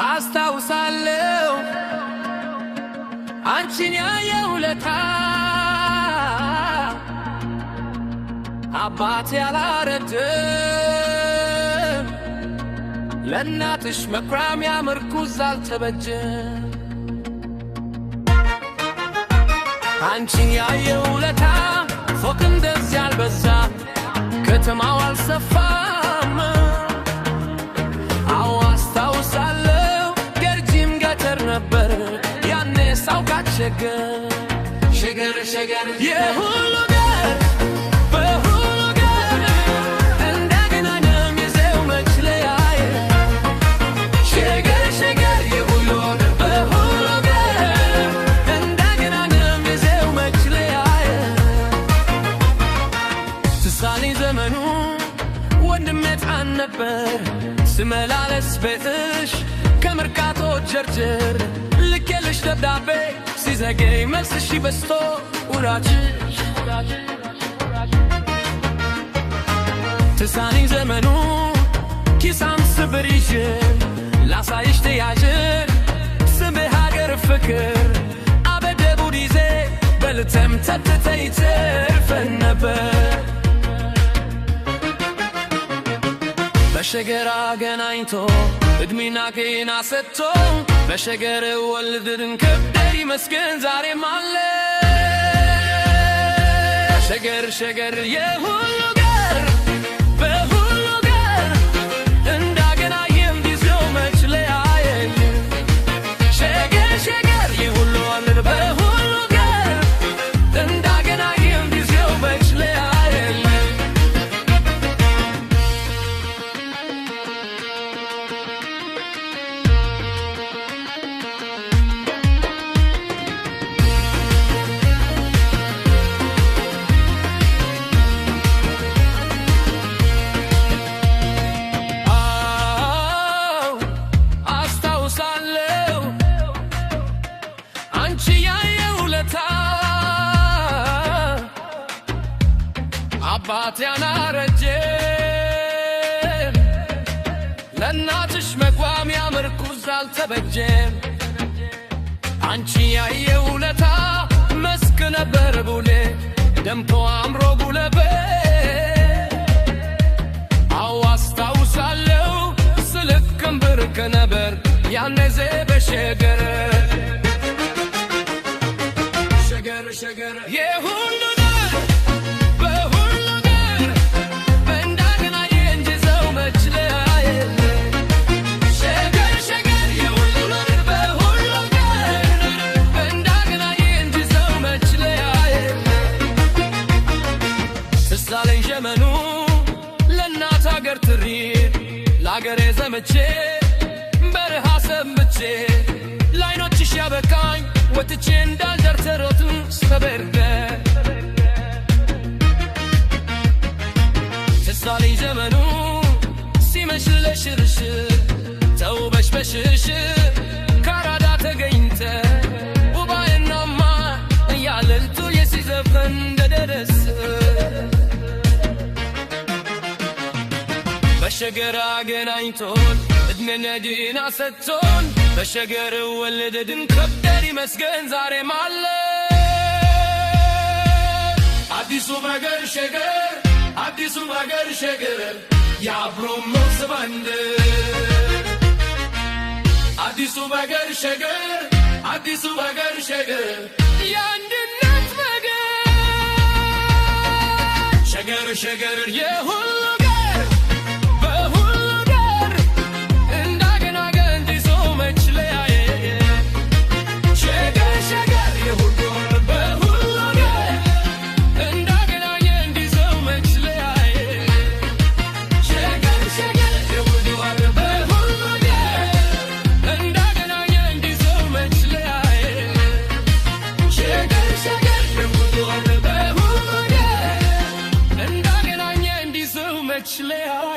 አስታውሳለሁ አንቺን ያየሁለታ አባቴ ያላረጀም ለእናትሽ መኩሪያ ምርኩዝ አልተበጀም አንቺን ያየሁለታ ፎቅ እንደዚህ አልበዛ ከተማው አልሰፋም አስታውሳለሁ ገርጂም ገተር ነበር ያኔ ሳውቃት ሸገር የሁሉ ገር በሁሉ ገር እንደገና ነው ጊዜው መች ለያየ ሸገር የሁሉ ገር በሁሉ ገር እንደገና ነው ጊዜው መች ለያየ ትሳለኝ ዘመኑ ወንድሜ ጣን ነበር ስመላለስ ቤትሽ ከመርካቶ ጀርጀር ልኬልሽ ደብዳቤ ሲዘገይ መልስሽ በስቶ ውራጅሽ ትሳለኝ ዘመኑ ኪሳም ስብር ይዤ ላሳይሽ ተያዥር ስምህ ሀገር ፍቅር አበደ ቡዲዜ በልተም ተትተይ ትርፈን ነበር በሸገር አገናኝቶ እድሜና ጤና ሰጥቶ በሸገር ወልድን ከብደር ይመስገን ዛሬም አለ ሸገር የሁሉ ገር በሁሉ ገር እንዳገናኘን ጊዜው መች ለያየን ሸገር የሁሉ ገር በሁሉ ገር እንዳገናኘን ጊዜው መች ለያየን አባቴ ያላረጀም ለእናትሽ መቋሚያ ምርኩዝ አልተበጀም አንቺ ያየውለታ መስክ ነበር ቡሌ ደምቶ አምሮ ጉለቤ አስታውሳለሁ ስልክም ብርቅ ነበር ያኔዜ በሸገር የሁሉ ትሳለኝ ዘመኑ ለእናት አገር ትሪድ ለአገሬ ዘመቼ በረሃ ሰምቼ ላይኖችሽ ያበቃኝ ወጥቼ እንዳልደር ተሮቱን ሰበርገ ትሳለኝ ዘመኑ ሲመሽ ለሽርሽር ተውበሽ በሽሽር ካራዳ ተገኝተ ውባዬናማ እያለልቱ የሲዘፈን እንደደረስ በሸገር አገናኝቶን እድሜና ጤና ሰጥቶን በሸገር ወለድን ከብደር ይመስገን ዛሬም አለ አዲሱ ነገር ሸገር የአብሮም ሞት ባንድ አዲሱ ነገር ሸገር የአንድነት ነገር ሸገር የሁሉ Lay